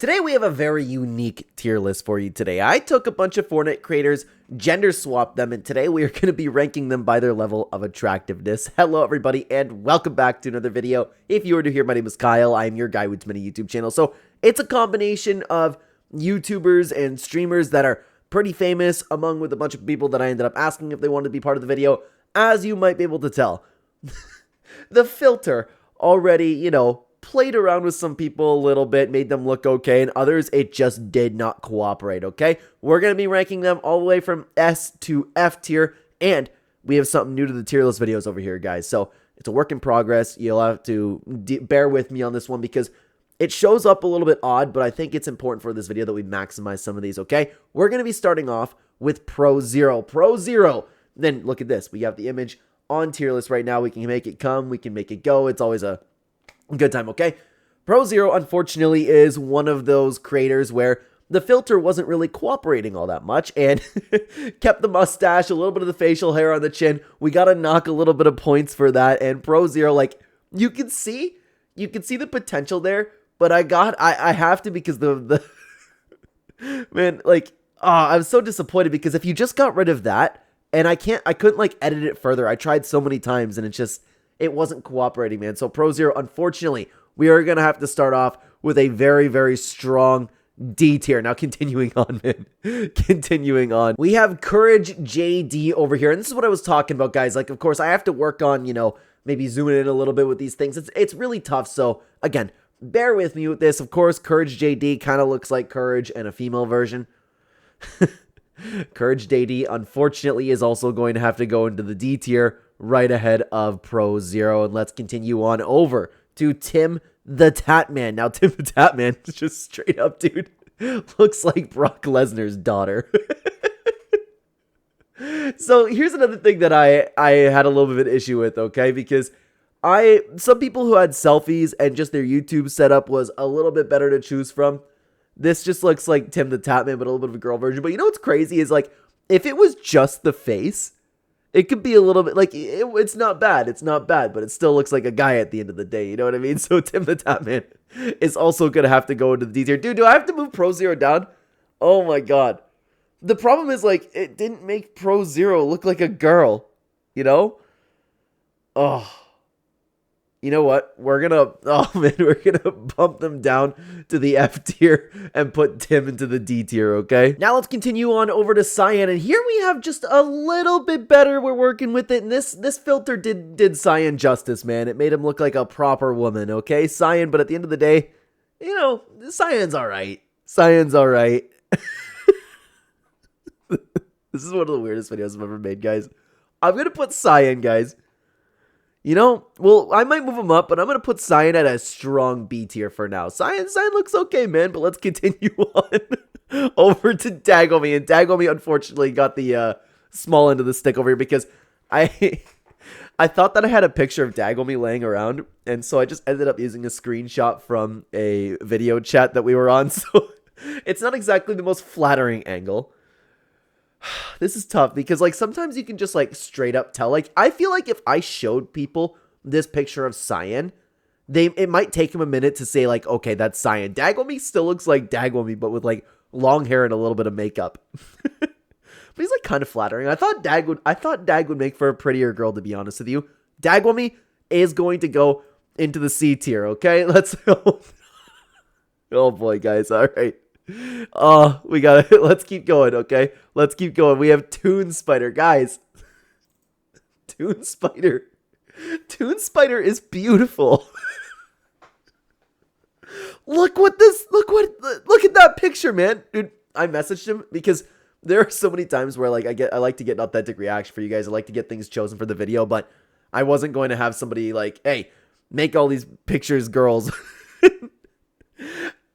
Today we have a very unique tier list for you today. I took a bunch of Fortnite creators, gender swapped them, and today we are going to be ranking them by their level of attractiveness. Hello everybody, and welcome back to another video. If you were to hear, my name is Kyle. I'm your guy with many YouTube channels. So it's a combination of YouTubers and streamers that are pretty famous, among with a bunch of people that I ended up asking if they wanted to be part of the video. As you might be able to tell, the filter already, played around with some people a little bit, made them look okay, and others, it just did not cooperate, okay? We're going to be ranking them all the way from S to F tier, and we have something new to the tier list videos over here, guys. So it's a work in progress. You'll have to bear with me on this one because it shows up a little bit odd, but I think it's important for this video that we maximize some of these, okay? We're going to be starting off with Pro Zero. Pro Zero. Then look at this. We have the image on tier list right now. We can make it come. We can make it go. It's always a good time, okay? Pro Zero, unfortunately, is one of those creators where the filter wasn't really cooperating all that much and kept the mustache, a little bit of the facial hair on the chin. We gotta knock a little bit of points for that. And Pro Zero, like, you can see the potential there, but I have to because the man, like, I'm so disappointed because if you just got rid of that, and I couldn't like edit it further. I tried so many times and it wasn't cooperating, man. So Pro Zero, unfortunately, we are going to have to start off with a very, very strong D tier. Now, continuing on, man. Continuing on. We have Courage JD over here. And this is what I was talking about, guys. Like, of course, I have to work on, maybe zooming in a little bit with these things. It's really tough. So, again, bear with me with this. Of course, Courage JD kind of looks like Courage and a female version. Courage JD, unfortunately, is also going to have to go into the D tier right ahead of Pro Zero. And let's continue on over to Tim the Tatman. Now, Tim the Tatman is just straight up, dude, looks like Brock Lesnar's daughter. So here's another thing that I had a little bit of an issue with, okay? Because some people who had selfies and just their YouTube setup was a little bit better to choose from. This just looks like Tim the Tatman, but a little bit of a girl version. But you know what's crazy is, like, if it was just the face, it could be a little bit, like, it's not bad. It's not bad, but it still looks like a guy at the end of the day. You know what I mean? So Tim the Tatman is also going to have to go into the D tier. Dude, do I have to move Pro Zero down? Oh, my God. The problem is, like, it didn't make Pro Zero look like a girl, Oh. You know what? We're going to bump them down to the F tier and put Tim into the D tier, okay? Now let's continue on over to Cyan, and here we have just a little bit better. We're working with it, and this filter did Cyan justice, man. It made him look like a proper woman, okay? Cyan, but at the end of the day, Cyan's all right. Cyan's all right. This is one of the weirdest videos I've ever made, guys. I'm going to put Cyan, guys. Well, I might move him up, but I'm going to put Cyan at a strong B tier for now. Cyan looks okay, man, but let's continue on over to Dagomi. And Dagomi, unfortunately, got the small end of the stick over here because I thought that I had a picture of Dagomi laying around, and so I just ended up using a screenshot from a video chat that we were on, so it's not exactly the most flattering angle. This is tough because, like, sometimes you can just, like, straight up tell. Like, I feel like if I showed people this picture of Cyan, it might take them a minute to say, like, okay, that's Cyan. Dagomi still looks like Dagomi, but with, like, long hair and a little bit of makeup. But he's, like, kind of flattering. I thought Dag would make for a prettier girl, to be honest with you. Dagomi is going to go into the C tier, okay? Let's go. Oh, boy, guys. All right. Oh, let's keep going, okay? Let's keep going. We have Toon Spider, guys. Toon Spider is beautiful. Look at that picture, man. Dude, I messaged him because there are so many times where, like, I like to get an authentic reaction for you guys. I like to get things chosen for the video, but I wasn't going to have somebody like, hey, make all these pictures girls.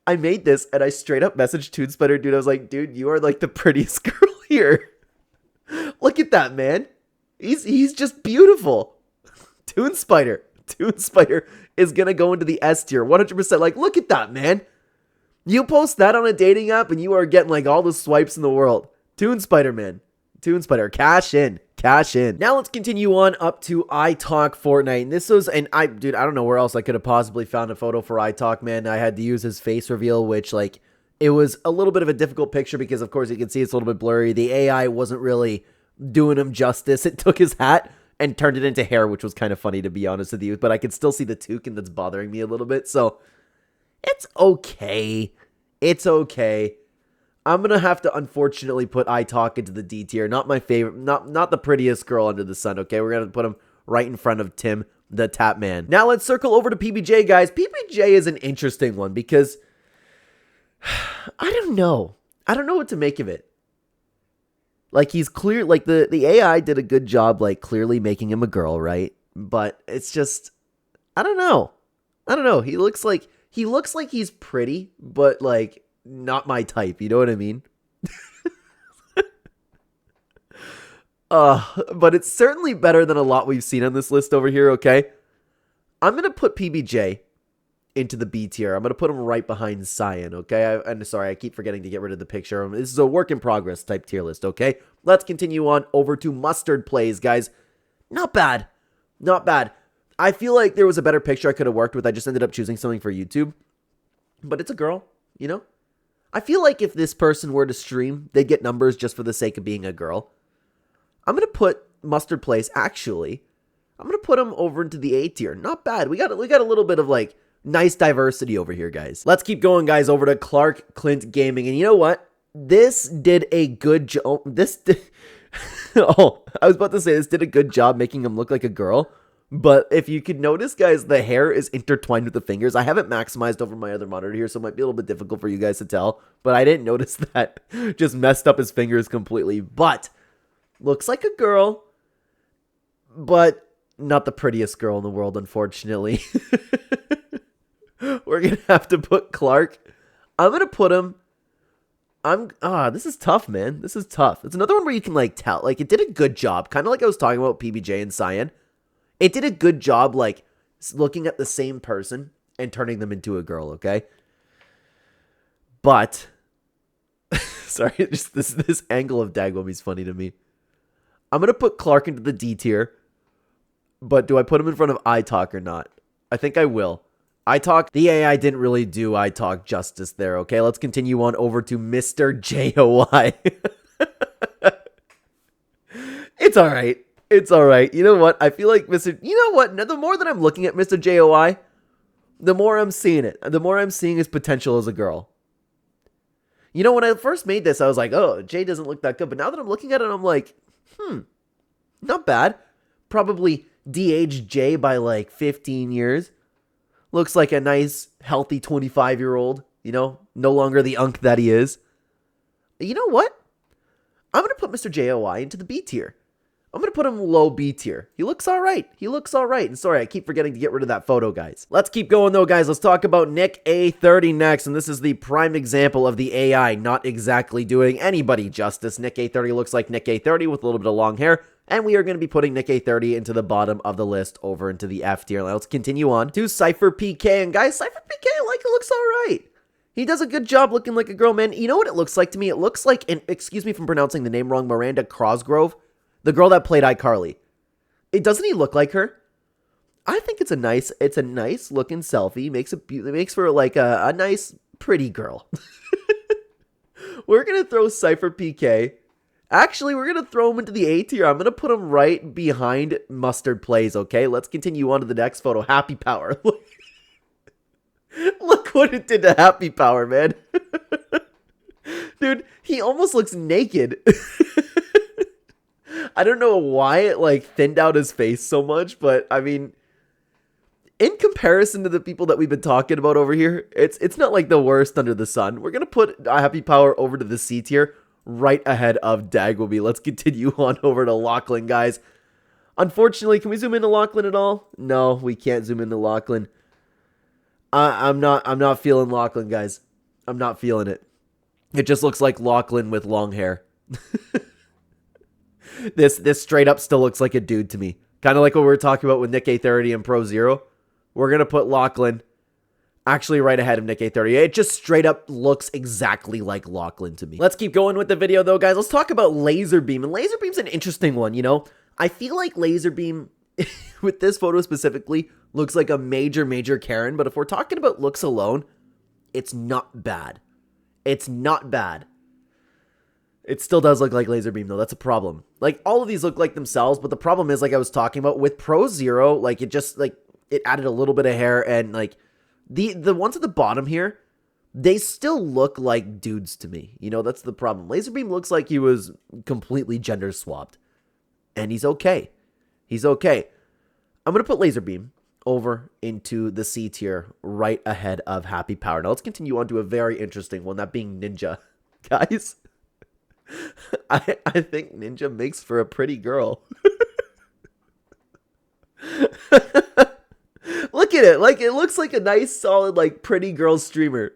I made this and I straight up messaged Toon Spider, dude. I was like, dude, you are like the prettiest girl here. Look at that, man. He's just beautiful. Toon Spider is going to go into the S tier 100%. Like, look at that, man. You post that on a dating app and you are getting like all the swipes in the world. Toon Spider, man. Toon Spider, cash in. Cash in. Now let's continue on up to iTalk Fortnite. And this was, dude, I don't know where else I could have possibly found a photo for iTalk, man. I had to use his face reveal, which, like, it was a little bit of a difficult picture because, of course, you can see it's a little bit blurry. The AI wasn't really doing him justice. It took his hat and turned it into hair, which was kind of funny, to be honest with you. But I could still see the toucan that's bothering me a little bit. So it's okay. It's okay. I'm going to have to, unfortunately, put iTalk into the D tier. Not my favorite, not the prettiest girl under the sun, okay? We're going to put him right in front of Tim, the Tap Man. Now let's circle over to PBJ, guys. PBJ is an interesting one because I don't know. I don't know what to make of it. Like, he's clear, like, the AI did a good job, like, clearly making him a girl, right? But it's just, I don't know. I don't know. He looks like he's pretty, but, like, not my type, you know what I mean? But it's certainly better than a lot we've seen on this list over here, okay? I'm going to put PBJ into the B tier. I'm going to put him right behind Cyan, okay? I'm sorry, I keep forgetting to get rid of the picture. This is a work in progress type tier list, okay? Let's continue on over to Mustard Plays, guys. Not bad. Not bad. I feel like there was a better picture I could have worked with. I just ended up choosing something for YouTube. But it's a girl, you know? I feel like if this person were to stream, they'd get numbers just for the sake of being a girl. I'm going to put Mustard Place, actually, I'm going to put him over into the A tier. Not bad. We got a little bit of, like, nice diversity over here, guys. Let's keep going, guys, over to Clark Clint Gaming. And you know what? This did a good job. Oh, I was about to say this did a good job making him look like a girl. But if you could notice, guys, the hair is intertwined with the fingers. I haven't maximized over my other monitor here, so it might be a little bit difficult for you guys to tell. But I didn't notice that. Just messed up his fingers completely. But looks like a girl, but not the prettiest girl in the world, unfortunately. We're going to have to put Clark. I'm going to put him. This is tough, man. This is tough. It's another one where you can, like, tell. Like, it did a good job. Kind of like I was talking about PBJ and Cyan. It did a good job, like, looking at the same person and turning them into a girl, okay? But, sorry, just this angle of Dagwami is funny to me. I'm going to put Clark into the D tier, but do I put him in front of iTalk or not? I think I will. iTalk, the AI didn't really do iTalk justice there, okay? Let's continue on over to Mr. JOI. It's all right. It's all right. You know what? I feel like You know what? The more that I'm looking at Mr. JOI, the more I'm seeing it. The more I'm seeing his potential as a girl. You know, when I first made this, I was like, oh, Jay doesn't look that good. But now that I'm looking at it, I'm like, not bad. Probably de-aged Jay by like 15 years. Looks like a nice, healthy 25-year-old. You know, no longer the unk that he is. You know what? I'm going to put Mr. JOI into the B tier. I'm going to put him low B tier. He looks all right. He looks all right. And sorry, I keep forgetting to get rid of that photo, guys. Let's keep going, though, guys. Let's talk about Nick A30 next. And this is the prime example of the AI not exactly doing anybody justice. Nick A30 looks like Nick A30 with a little bit of long hair. And we are going to be putting Nick A30 into the bottom of the list over into the F tier. Now, let's continue on to Cypher PK. And, guys, Cypher PK, it looks all right. He does a good job looking like a girl, man. You know what it looks like to me? It looks like, excuse me for pronouncing the name wrong, Miranda Cosgrove. The girl that played iCarly. Doesn't he look like her? I think it's a nice looking selfie. Makes for like a nice, pretty girl. We're going to throw Cypher PK. Actually, we're going to throw him into the A tier. I'm going to put him right behind Mustard Plays, okay? Let's continue on to the next photo. Happy Power. Look what it did to Happy Power, man. Dude, he almost looks naked. I don't know why it, like, thinned out his face so much, but, I mean, in comparison to the people that we've been talking about over here, it's not, like, the worst under the sun. We're going to put Happy Power over to the C tier, right ahead of Dagwami. Let's continue on over to Lachlan, guys. Unfortunately, can we zoom into Lachlan at all? No, we can't zoom into Lachlan. I'm not feeling Lachlan, guys. I'm not feeling it. It just looks like Lachlan with long hair. This straight up still looks like a dude to me. Kind of like what we were talking about with Nick A30 and Pro Zero. We're going to put Lachlan actually right ahead of Nick A30. It just straight up looks exactly like Lachlan to me. Let's keep going with the video though, guys. Let's talk about Laserbeam. And Laserbeam's an interesting one, you know? I feel like Laserbeam, with this photo specifically, looks like a major Karen. But if we're talking about looks alone, it's not bad. It's not bad. It still does look like Laserbeam though. That's a problem. Like, all of these look like themselves, but the problem is, like I was talking about, with Pro Zero, like, it just, like, it added a little bit of hair, and, like, the ones at the bottom here, they still look like dudes to me. You know, that's the problem. Laserbeam looks like he was completely gender swapped. And he's okay. He's okay. I'm going to put Laserbeam over into the C tier right ahead of Happy Power. Now let's continue on to a very interesting one, that being Ninja. Guys, I think Ninja makes for a pretty girl. Look at it. Like, it looks like a nice, solid, like, pretty girl streamer.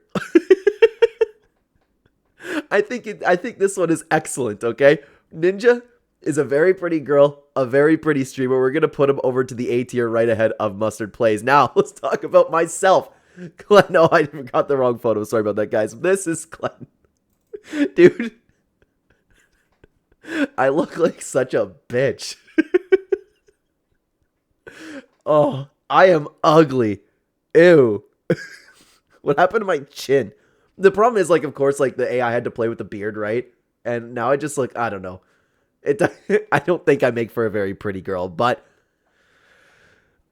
I think this one is excellent, okay? Ninja is a very pretty girl, a very pretty streamer. We're going to put him over to the A tier right ahead of Mustard Plays. Now, let's talk about myself. Clen, no, I got the wrong photo. Sorry about that, guys. This is Clen. Dude, I look like such a bitch. Oh, I am ugly. Ew. What happened to my chin? The problem is, like, of course, like, the AI had to play with the beard, right? And now I just look, I don't know. I don't think I make for a very pretty girl, but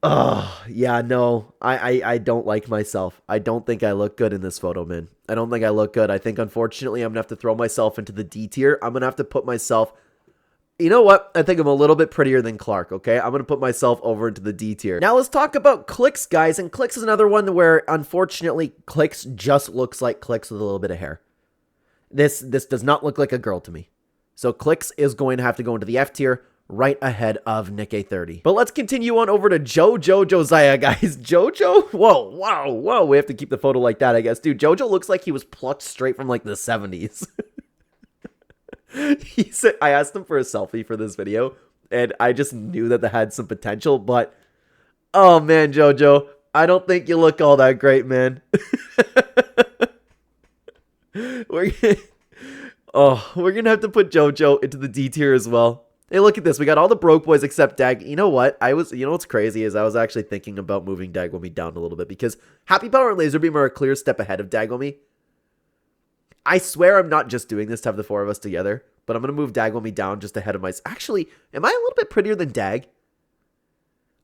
yeah, no, I don't like myself. I don't think I look good in this photo, man. I don't think I look good. I think, unfortunately, I'm gonna have to throw myself into the D tier. I'm gonna have to put myself, you know what? I think I'm a little bit prettier than Clark, okay? I'm gonna put myself over into the D tier. Now let's talk about Clicks, guys, and Clicks is another one where, unfortunately, Clicks just looks like Clicks with a little bit of hair. This does not look like a girl to me. So Clicks is going to have to go into the F tier right ahead of Nick A30. But let's continue on over to Jojo Josiah, guys. Jojo? Whoa, wow, whoa. We have to keep the photo like that, I guess. Dude, Jojo looks like he was plucked straight from, like, the 70s. He said, I asked him for a selfie for this video, and I just knew that had some potential, but oh, man, Jojo, I don't think you look all that great, man. We're gonna have to put Jojo into the D tier as well. Hey, look at this. We got all the broke boys except Dag. You know what? You know what's crazy is I was actually thinking about moving Dagwami down a little bit because Happy Power and Laserbeam are a clear step ahead of Dagwami. I swear I'm not just doing this to have the four of us together, but I'm gonna move Dagwami down just ahead of my... Actually, am I a little bit prettier than Dag?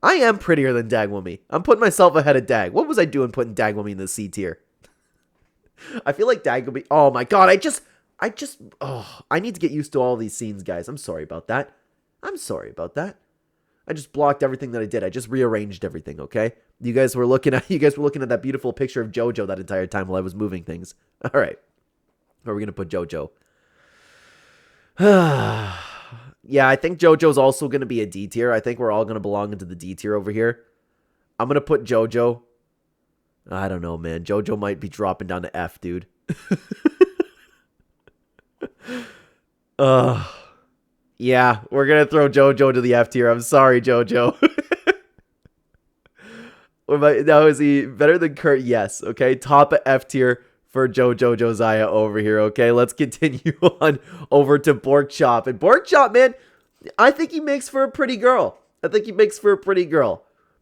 I am prettier than Dagwami. I'm putting myself ahead of Dag. What was I doing putting Dagwami in the C tier? I feel like Dagwami... Oh my god, I need to get used to all these scenes, guys. I'm sorry about that. I'm sorry about that. I just blocked everything that I did. I just rearranged everything, okay? You guys were looking at that beautiful picture of Jojo that entire time while I was moving things. All right. Where are we going to put Jojo? Yeah, I think Jojo's also going to be a D tier. I think we're all going to belong into the D tier over here. I'm going to put Jojo. I don't know, man. Jojo might be dropping down to F, dude. Yeah, we're gonna throw Jojo to the F tier. I'm sorry, Jojo. Now, is he better than Kurt? Yes. Okay, top F tier for Jojo Josiah over here. Okay, let's continue on over to Bork Chop. And Bork Chop, man, I think he makes for a pretty girl.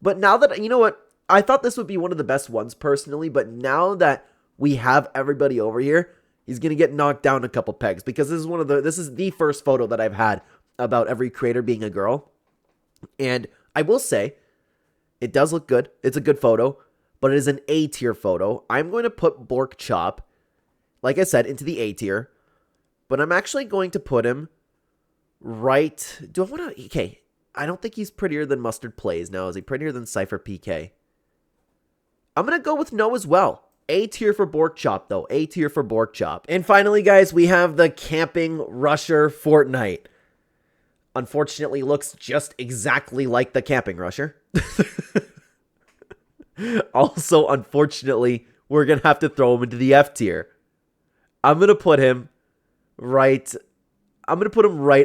But now that, you know what? I thought this would be one of the best ones personally, but now that we have everybody over here, he's going to get knocked down a couple pegs because this is the first photo that I've had about every creator being a girl. And I will say, it does look good. It's a good photo, but it is an A tier photo. I'm going to put Bork Chop, like I said, into the A tier, but I'm actually going to put him right. Do I want to? Okay. I don't think he's prettier than Mustard Plays. Now, is he prettier than Cypher PK? I'm going to go with no as well. A tier for Bork Chop, though. A tier for Bork Chop. And finally, guys, we have the Camping Rusher Fortnite. Unfortunately, looks just exactly like the Camping Rusher. Also, unfortunately, we're going to have to throw him into the F tier. I'm going to put him right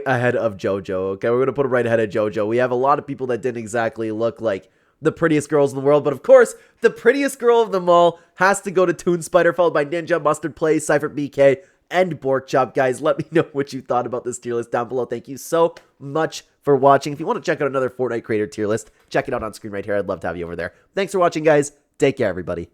ahead of Jojo, okay? We're going to put him right ahead of Jojo. We have a lot of people that didn't exactly look like the prettiest girls in the world. But of course, the prettiest girl of them all has to go to Toon Spider, followed by Ninja, Mustard Plays, Cypher BK, and Bork Chop. Guys, let me know what you thought about this tier list down below. Thank you so much for watching. If you want to check out another Fortnite creator tier list, check it out on screen right here. I'd love to have you over there. Thanks for watching, guys. Take care, everybody.